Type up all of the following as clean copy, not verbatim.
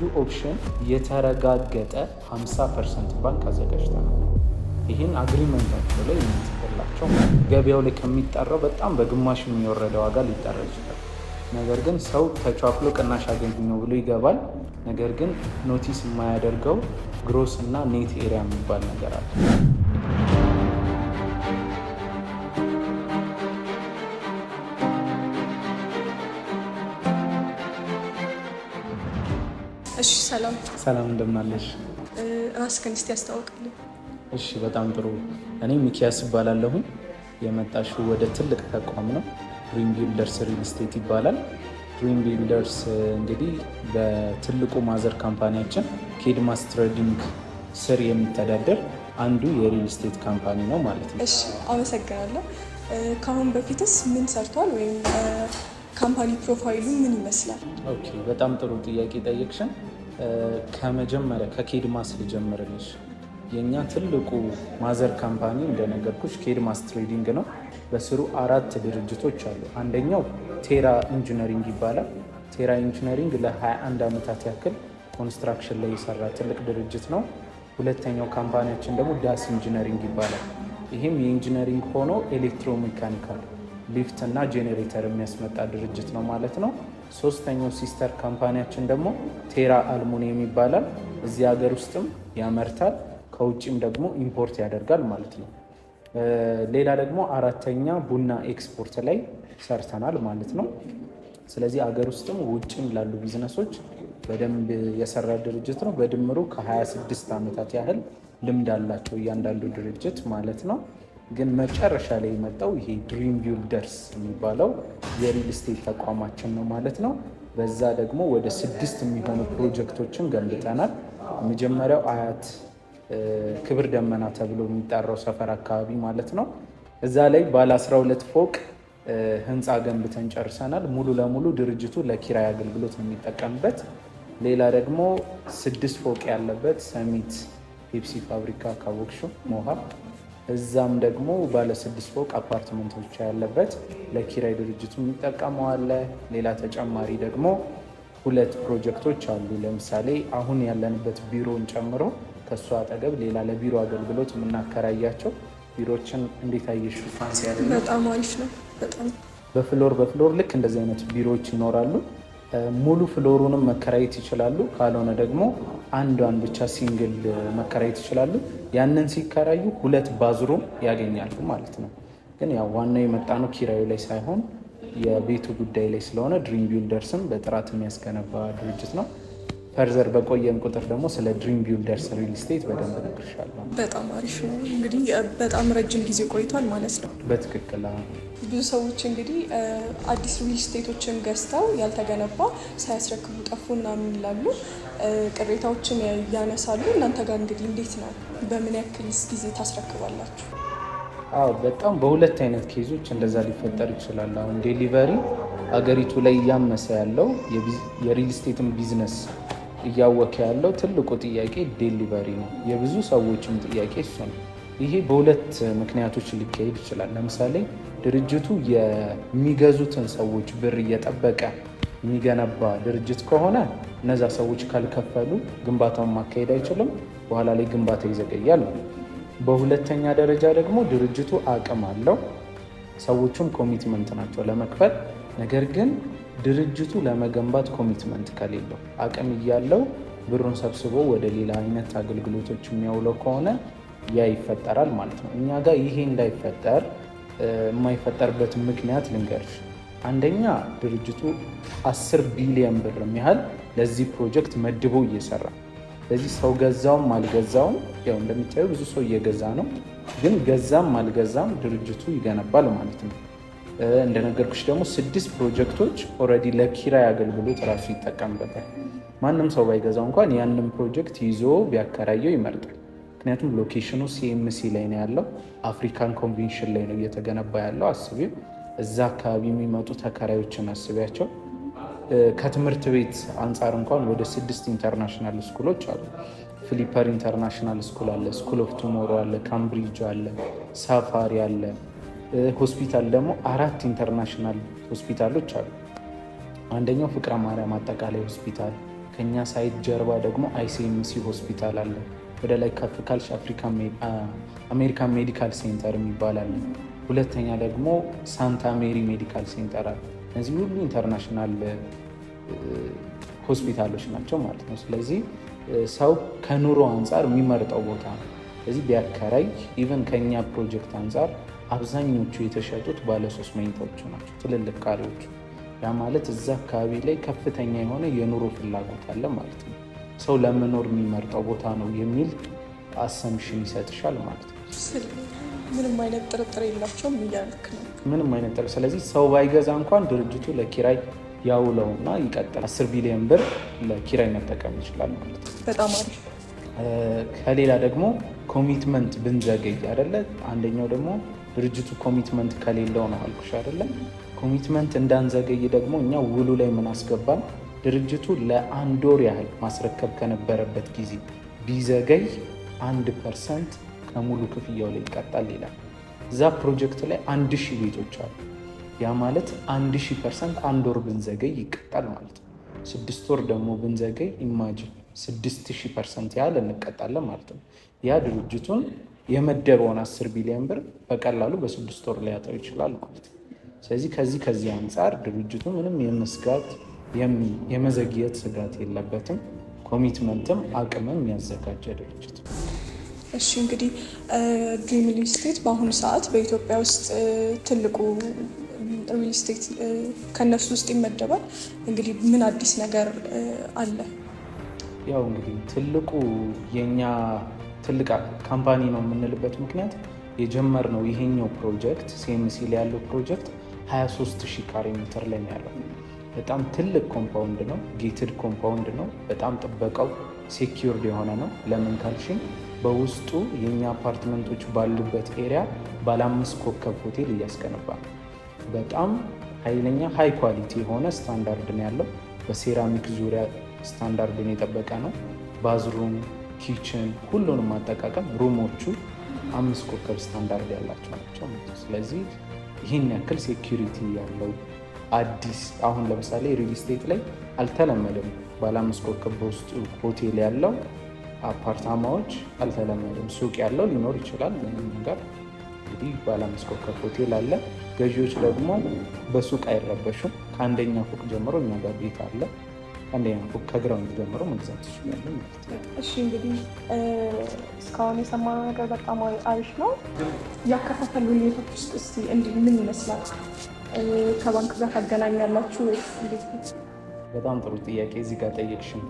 ለልዩ ኦፕሽን የተረጋገጠ 50% ባንክ አዘጋጅተናል። ይህን አግሪመንታቸው ላይ የምንጽፍላቸው ገበያው ላይ ከሚጠራው በጣም በግማሽ የሚወረደ ዋጋ ሊጠራ ይችላል። ነገር ግን ሰው ተቻክሎ ቅናሽ አገኝ ነው ብሎ ይገባል። ነገር ግን ኖቲስ የማያደርገው ግሮስ እና ኔት ኤሪያ የሚባል ነገር አለ። እሺ ሰላም እንደምን አለሽ? ራስህን እስቲ ያስተዋውቅልኝ። እሺ በጣም ጥሩ። እኔ ሚኪያስ እባላለሁኝ። የመጣሽው ወደ ትልቅ ተቋም ነው። ድሪም ቢልደርስ ሪል ስቴት ይባላል። ድሪም ቢልደርስ እንግዲህ በትልቁ ማዘር ካምፓኒያችን ኬድማስ ትሬዲንግ ስር የሚተዳደር አንዱ የሪል ስቴት ካምፓኒ ነው ማለት ነው። እሺ አመሰግናለሁ። ከአሁን በፊትስ ምን ሰርቷል ወይም ካምፓኒ ፕሮፋይሉ ምን ይመስላል? ኦኬ በጣም ጥሩ ጥያቄ ጠየቅሽን። ከመጀመሪያ ከኬድማስ ልጀምርልሽ። የእኛ ትልቁ ማዘር ካምፓኒ እንደነገርኩሽ ኬድማስ ትሬዲንግ ነው። በስሩ 4 ድርጅቶች አሉ። አንደኛው ቴራ ኢንጂነሪንግ ይባላል። ቴራ ኢንጂነሪንግ ለ21 ዓመታት ያክል ኮንስትራክሽን ላይ የሰራ ትልቅ ድርጅት ነው። ሁለተኛው ካምፓኒያችን ደግሞ ዳስ ኢንጂነሪንግ ይባላል። ይህም የኢንጂነሪንግ ሆኖ ኤሌክትሮሜካኒካል ሊፍት እና ጄኔሬተር የሚያስመጣ ድርጅት ነው ማለት ነው። ሶስተኛው ሲስተር ካምፓኒያችን ደግሞ ቴራ አልሙኒየም ይባላል። እዚህ ሀገር ውስጥም ያመርታል፣ ከውጭም ደግሞ ኢምፖርት ያደርጋል ማለት ነው። ሌላ ደግሞ አራተኛ ቡና ኤክስፖርት ላይ ሰርተናል ማለት ነው። ስለዚህ አገር ውስጥም ውጭም ላሉ ቢዝነሶች በደንብ የሰራ ድርጅት ነው። በድምሩ ከ26 ዓመታት ያህል ልምድ አላቸው እያንዳንዱ ድርጅት ማለት ነው። ግን መጨረሻ ላይ የመጣው ይሄ ድሪም ቢልደርስ የሚባለው የሪል ስቴት ተቋማችን ነው ማለት ነው። በዛ ደግሞ ወደ 6 የሚሆኑ ፕሮጀክቶችን ገንብተናል። የመጀመሪያው አያት ክብር ደመና ተብሎ የሚጠራው ሰፈር አካባቢ ማለት ነው። እዛ ላይ ባለ 12 ፎቅ ህንፃ ገንብተን ጨርሰናል። ሙሉ ለሙሉ ድርጅቱ ለኪራይ አገልግሎት ነው የሚጠቀምበት። ሌላ ደግሞ 6 ፎቅ ያለበት ሰሚት ፔፕሲ ፋብሪካ ካወቅሹ ሞሃ፣ እዛም ደግሞ ባለ 6 ፎቅ አፓርትመንቶች ያለበት ለኪራይ ድርጅቱ የሚጠቀመው አለ። ሌላ ተጨማሪ ደግሞ 2 ፕሮጀክቶች አሉ። ለምሳሌ አሁን ያለንበት ቢሮን ጨምሮ ከእሱ አጠገብ ሌላ ለቢሮ አገልግሎት የምናከራያቸው ቢሮችን እንዴት አየሽ? ፋንሲ ያለ በጣም አሪፍ ነው። በጣም በፍሎር ልክ እንደዚህ አይነት ቢሮዎች ይኖራሉ። ሙሉ ፍሎሩንም መከራየት ይችላሉ። ካልሆነ ደግሞ አንዷን ብቻ ሲንግል መከራየት ይችላሉ። ያንን ሲከራዩ 2 ባዝሩም ያገኛሉ ማለት ነው። ግን ያው ዋናው የመጣ ነው ኪራዩ ላይ ሳይሆን የቤቱ ጉዳይ ላይ ስለሆነ ድሪም ቢልደርስም በጥራት የሚያስገነባ ድርጅት ነው። ፈርዘር በቆየን ቁጥር ደግሞ ስለ ድሪም ቢልደርስ ሪል ስቴት በደንብ እነግርሻለሁ። በጣም አሪፍ ነው። እንግዲህ በጣም ረጅም ጊዜ ቆይቷል ማለት ነው። በትክክል ብዙ ሰዎች እንግዲህ አዲስ ሪል ስቴቶችን ገዝተው ያልተገነባ ሳያስረክቡ ጠፉ ምናምን ይላሉ፣ ቅሬታዎችን ያነሳሉ። እናንተ ጋር እንግዲህ እንዴት ነው? በምን ያክልስ ጊዜ ታስረክባላችሁ? በጣም በሁለት አይነት ኬዞች እንደዛ ሊፈጠር ይችላል። አሁን ዴሊቨሪ አገሪቱ ላይ እያመሰ ያለው የሪል ስቴትን ቢዝነስ እያወከ ያለው ትልቁ ጥያቄ ዴሊቨሪ ነው። የብዙ ሰዎችም ጥያቄ እሱ ነው። ይሄ በሁለት ምክንያቶች ሊካሄድ ይችላል። ለምሳሌ ድርጅቱ የሚገዙትን ሰዎች ብር እየጠበቀ የሚገነባ ድርጅት ከሆነ እነዛ ሰዎች ካልከፈሉ ግንባታውን ማካሄድ አይችልም። በኋላ ላይ ግንባታ ይዘገያል። በሁለተኛ ደረጃ ደግሞ ድርጅቱ አቅም አለው፣ ሰዎቹም ኮሚትመንት ናቸው ለመክፈል። ነገር ግን ድርጅቱ ለመገንባት ኮሚትመንት ከሌለው አቅም እያለው ብሩን ሰብስቦ ወደ ሌላ አይነት አገልግሎቶች የሚያውለው ከሆነ ያ ይፈጠራል ማለት ነው። እኛ ጋር ይሄ እንዳይፈጠር የማይፈጠርበት ምክንያት ልንገርሽ። አንደኛ ድርጅቱ 10 ቢሊዮን ብር ያህል ለዚህ ፕሮጀክት መድቦ እየሰራ፣ ስለዚህ ሰው ገዛውም አልገዛውም ያው እንደምታዩ ብዙ ሰው እየገዛ ነው። ግን ገዛም አልገዛም ድርጅቱ ይገነባል ማለት ነው። እንደነገርኩሽ ደግሞ 6 ፕሮጀክቶች ኦልሬዲ ለኪራይ አገልግሎት ራሱ ይጠቀምበታል። ማንም ሰው ባይገዛው እንኳን ያንን ፕሮጀክት ይዞ ቢያከራየው ይመርጣል። ምክንያቱም ሎኬሽኑ ሲኤምሲ ላይ ነው ያለው፣ አፍሪካን ኮንቬንሽን ላይ ነው እየተገነባ ያለው። አስቢው፣ እዛ አካባቢ የሚመጡ ተከራዮችን አስቢያቸው። ከትምህርት ቤት አንጻር እንኳን ወደ 6 ኢንተርናሽናል ስኩሎች አሉ። ፊሊፐር ኢንተርናሽናል ስኩል አለ፣ ስኩል ኦፍ ቱሞሮ አለ፣ ካምብሪጅ አለ፣ ሳፋሪ አለ። ሆስፒታል ደግሞ 4 ኢንተርናሽናል ሆስፒታሎች አሉ። አንደኛው ፍቅረ ማርያም አጠቃላይ ሆስፒታል፣ ከኛ ሳይት ጀርባ ደግሞ ICMC ሆስፒታል አለ። ወደ ላይ ከፍ ካልሽ አሜሪካን ሜዲካል ሴንተር የሚባል አለ። ሁለተኛ ደግሞ ሳንታ ሜሪ ሜዲካል ሴንተር አለ። እነዚህ ሁሉ ኢንተርናሽናል ሆስፒታሎች ናቸው ማለት ነው። ስለዚህ ሰው ከኑሮ አንጻር የሚመርጠው ቦታ ነው። ስለዚህ ቢያከራይ ኢቨን ከኛ ፕሮጀክት አንጻር አብዛኞቹ የተሸጡት ባለ 3 መኝታዎቹ ናቸው፣ ትልልቅ ካሬዎቹ። ያ ማለት እዛ አካባቢ ላይ ከፍተኛ የሆነ የኑሮ ፍላጎት አለ ማለት ነው። ሰው ለመኖር የሚመርጠው ቦታ ነው የሚል አሰምሽን ይሰጥሻል ማለት ነው። ምንም አይነት ጥርጥር የላቸውም እያልክ ነው? ምንም አይነት ጥርጥር። ስለዚህ ሰው ባይገዛ እንኳን ድርጅቱ ለኪራይ ያውለውና ይቀጥል 10 ቢሊዮን ብር ለኪራይ መጠቀም ይችላል ማለት ነው። በጣም አሪፍ። ከሌላ ደግሞ ኮሚትመንት ብንዘገይ አይደለ? አንደኛው ደግሞ ድርጅቱ ኮሚትመንት ከሌለው ነው አልኩሽ አይደለ? ኮሚትመንት እንዳንዘገይ ደግሞ እኛ ውሉ ላይ ምን አስገባን? ድርጅቱ ለ1 ወር ያህል ማስረከብ ከነበረበት ጊዜ ቢዘገይ 1% ከሙሉ ክፍያው ላይ ይቀጣል ይላል። እዛ ፕሮጀክት ላይ 1000 ቤቶች አሉ። ያ ማለት 1000% 1 ወር ብንዘገይ ይቀጣል ማለት ነው። 6 ወር ደግሞ ብንዘገይ ኢማጂን 6000% ያህል እንቀጣለን ማለት ነው። ያ ድርጅቱን የመደበውን 10 ቢሊዮን ብር በቀላሉ በ6 ወር ላይ ያጠው ይችላል ማለት ነው። ስለዚህ ከዚህ አንጻር ድርጅቱ ምንም የመስጋት የመዘግየት ስጋት የለበትም። ኮሚትመንትም አቅምም ያዘጋጀ ድርጅት። እሺ እንግዲህ ድሪም ሪል ስቴት በአሁኑ ሰዓት በኢትዮጵያ ውስጥ ትልቁ ሪል ስቴት ከነሱ ውስጥ ይመደባል። እንግዲህ ምን አዲስ ነገር አለ? ያው እንግዲህ ትልቁ የኛ ትልቅ ካምፓኒ ነው የምንልበት ምክንያት የጀመርነው ይሄኛው ፕሮጀክት CMC ላይ ያለው ፕሮጀክት 23,000 ካሬ ሜትር ላይ ነው ያለው። በጣም ትልቅ ኮምፓውንድ ነው፣ ጌትድ ኮምፓውንድ ነው። በጣም ጥበቃው ሴኪዩርድ የሆነ ነው። ለምን ካልሽኝ በውስጡ የኛ አፓርትመንቶች ባሉበት ኤሪያ ባለ 5 ኮከብ ሆቴል እያስገነባ ነው። በጣም ኃይለኛ ሃይ ኳሊቲ የሆነ ስታንዳርድ ነው ያለው። በሴራሚክ ዙሪያ ስታንዳርድን የጠበቀ ነው። ባዝሩም፣ ኪችን፣ ሁሉንም አጠቃቀም ሩሞቹ 5 ኮከብ ስታንዳርድ ያላቸው ናቸው። ስለዚህ ይህን ያክል ሴኪሪቲ ያለው አዲስ አሁን ለምሳሌ ሪል ስቴት ላይ አልተለመደም። ባለ 5 ኮከብ በውስጡ ሆቴል ያለው አፓርታማዎች አልተለመደም። ሱቅ ያለው ሊኖር ይችላል ምንም ነገር። እንግዲህ ባለ 5 ኮከብ ሆቴል አለ። ገዢዎች ደግሞ በሱቅ አይረበሹም። ከአንደኛ ፎቅ ጀምሮ እኛ ጋር ቤት አለ። ከአንደኛ ፎቅ ከግራውንድ ጀምሮ መግዛት ይችላሉ ማለት ነው። እሺ እንግዲህ እስካሁን የሰማነው ነገር በጣም አሪፍ ነው። ያከፋፈል ሁኔታዎች ውስጥ እስቲ እንዲህ ምን ይመስላል? ከባንክ ጋር ታገናኛላችሁ? በጣም ጥሩ ጥያቄ እዚህ ጋር ጠየቅሽን።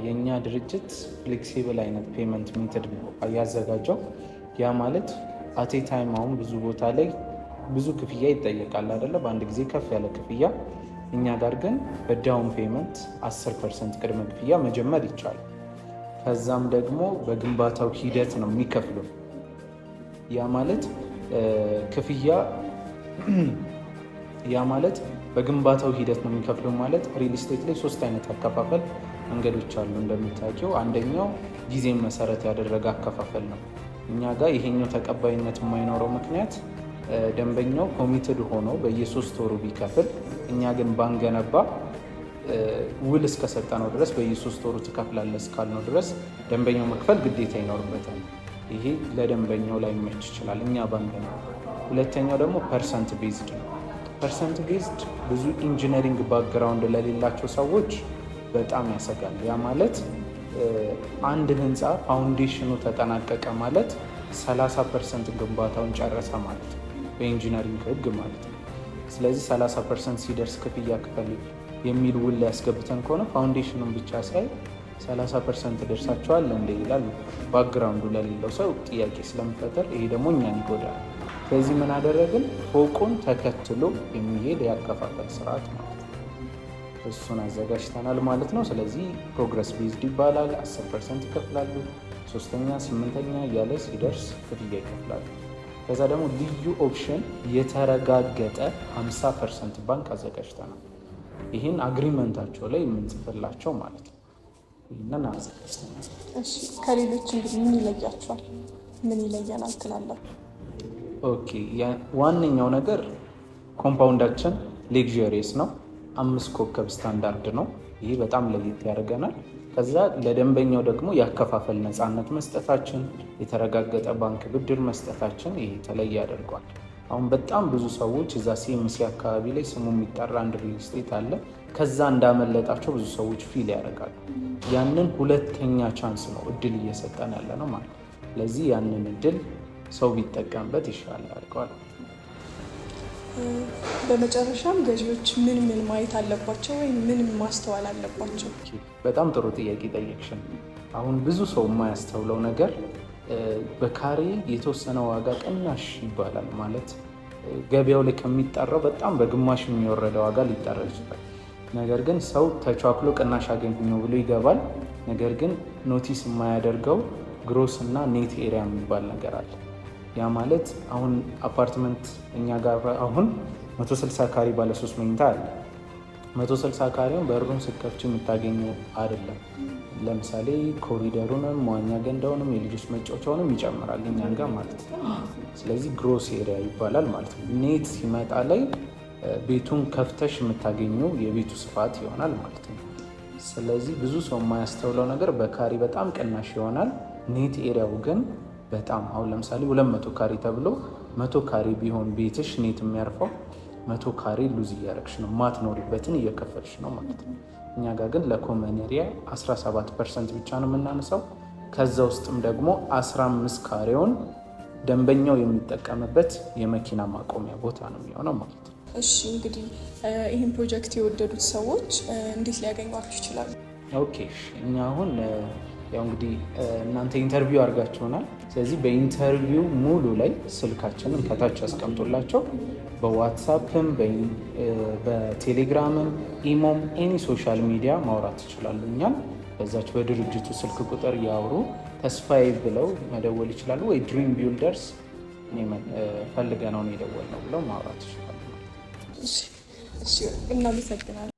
የእኛ ድርጅት ፍሌክሲብል አይነት ፔመንት ሜተድ ነው ያዘጋጀው። ያ ማለት አቴ ታይም አሁን ብዙ ቦታ ላይ ብዙ ክፍያ ይጠየቃል አይደለ? በአንድ ጊዜ ከፍ ያለ ክፍያ። እኛ ጋር ግን በዳውን ፔመንት 10% ቅድመ ክፍያ መጀመር ይቻላል። ከዛም ደግሞ በግንባታው ሂደት ነው የሚከፍለው። ያ ማለት በግንባታው ሂደት ነው የሚከፍለው ማለት ሪል ስቴት ላይ 3 አይነት አከፋፈል መንገዶች አሉ እንደምታውቂው። አንደኛው ጊዜን መሰረት ያደረገ አከፋፈል ነው። እኛ ጋር ይሄኛው ተቀባይነት የማይኖረው ምክንያት ደንበኛው ኮሚትድ ሆኖ በየ3 ወሩ ቢከፍል፣ እኛ ግን ባንገነባ ውል እስከሰጠነው ድረስ በየ3 ወሩ ትከፍላለህ እስካልነው ድረስ ደንበኛው መክፈል ግዴታ ይኖርበታል። ይሄ ለደንበኛው ላይ መች ይችላል እኛ ባንገነባ። ሁለተኛው ደግሞ ፐርሰንት ቤዝድ ነው። ፐርሰንት ቤዝድ ብዙ ኢንጂነሪንግ ባክግራውንድ ለሌላቸው ሰዎች በጣም ያሰጋል። ያ ማለት አንድ ህንፃ ፋውንዴሽኑ ተጠናቀቀ ማለት 30% ግንባታውን ጨረሰ ማለት ነው፣ በኢንጂነሪንግ ህግ ማለት ነው። ስለዚህ 30% ሲደርስ ክፍያ ክፈል የሚል ውል ላይ ያስገብተን ከሆነ ፋውንዴሽኑን ብቻ ሳይ 30% ደርሳቸዋል እንደ ይላል። ባክግራውንዱ ለሌለው ሰው ጥያቄ ስለሚፈጠር ይሄ ደግሞ እኛን ይጎዳል። ስለዚህ ምን አደረግን? ፎቁን ተከትሎ የሚሄድ ያከፋፈል ስርዓት ማለት ነው፣ እሱን አዘጋጅተናል ማለት ነው። ስለዚህ ፕሮግረስ ቤዝድ ይባላል። 10% ይከፍላሉ። 3ኛ 8ኛ እያለ ሲደርስ ክፍያ ይከፍላሉ። ከዛ ደግሞ ልዩ ኦፕሽን የተረጋገጠ 50% ባንክ አዘጋጅተናል። ይህን አግሪመንታቸው ላይ የምንጽፍላቸው ማለት ነው። ይህንን አዘጋጅተናል። እሺ ከሌሎች እንግዲህ ምን ይለያቸዋል? ምን ይለየናል ትላላችሁ? ኦኬ ዋነኛው ነገር ኮምፓውንዳችን ሌክዠሪየስ ነው። 5 ኮከብ ስታንዳርድ ነው። ይህ በጣም ለየት ያደርገናል። ከዛ ለደንበኛው ደግሞ ያከፋፈል ነፃነት መስጠታችን፣ የተረጋገጠ ባንክ ብድር መስጠታችን ይህ የተለየ ያደርገዋል። አሁን በጣም ብዙ ሰዎች እዛ ሲኤምሲ አካባቢ ላይ ስሙ የሚጠራ አንድ ሪል ስቴት አለ። ከዛ እንዳመለጣቸው ብዙ ሰዎች ፊል ያደርጋሉ። ያንን ሁለተኛ ቻንስ ነው እድል እየሰጠን ያለ ነው ማለት ነው። ስለዚህ ያንን እድል ሰው ቢጠቀምበት ይሻላል አድርገዋል። በመጨረሻም ገዢዎች ምን ማየት አለባቸው ወይም ምን ማስተዋል አለባቸው? በጣም ጥሩ ጥያቄ ጠየቅሽን። አሁን ብዙ ሰው የማያስተውለው ነገር በካሬ የተወሰነ ዋጋ ቅናሽ ይባላል። ማለት ገበያው ላይ ከሚጠራው በጣም በግማሽ የሚወረደ ዋጋ ሊጠራ ይችላል። ነገር ግን ሰው ተቻክሎ ቅናሽ አገኘው ብሎ ይገባል። ነገር ግን ኖቲስ የማያደርገው ግሮስ እና ኔት ኤሪያ የሚባል ነገር አለ። ያ ማለት አሁን አፓርትመንት እኛ ጋር አሁን 160 ካሬ ባለ 3 መኝታ አለ። 160 ካሬውን በሩን ስትከፍቺ የምታገኘው አይደለም። ለምሳሌ ኮሪደሩንም መዋኛ ገንዳውንም የልጆች መጫወቻውንም ይጨምራል እኛን ጋር ማለት ነው። ስለዚህ ግሮስ ኤሪያ ይባላል ማለት ነው። ኔት ሲመጣ ላይ ቤቱን ከፍተሽ የምታገኘው የቤቱ ስፋት ይሆናል ማለት ነው። ስለዚህ ብዙ ሰው የማያስተውለው ነገር በካሬ በጣም ቅናሽ ይሆናል። ኔት ኤሪያው ግን በጣም አሁን ለምሳሌ 200 ካሬ ተብሎ 100 ካሬ ቢሆን ቤትሽ ኔት የሚያርፈው 100 ካሬ ሉዝ እያደረግሽ ነው፣ ማትኖሪበትን እየከፈልሽ ነው ማለት ነው። እኛ ጋር ግን ለኮመን ኤሪያ 17% ብቻ ነው የምናነሳው። ከዛ ውስጥም ደግሞ 15 ካሬውን ደንበኛው የሚጠቀምበት የመኪና ማቆሚያ ቦታ ነው የሚሆነው ማለት ነው። እሺ እንግዲህ ይህን ፕሮጀክት የወደዱት ሰዎች እንዴት ሊያገኟችሁ ይችላሉ? ኦኬ እኛ አሁን ያው እንግዲህ እናንተ ኢንተርቪው አድርጋችሁናል። ስለዚህ በኢንተርቪው ሙሉ ላይ ስልካችንን ከታች ያስቀምጡላቸው። በዋትሳፕም በቴሌግራምም ኢሞም ኤኒ ሶሻል ሚዲያ ማውራት ይችላሉ። እኛም በዛች በድርጅቱ ስልክ ቁጥር ያወሩ። ተስፋዬ ብለው መደወል ይችላሉ። ወይ ድሪም ቢልደርስ ፈልገነው ነው የደወልነው ብለው ማውራት ይችላሉ። እናመሰግናለን።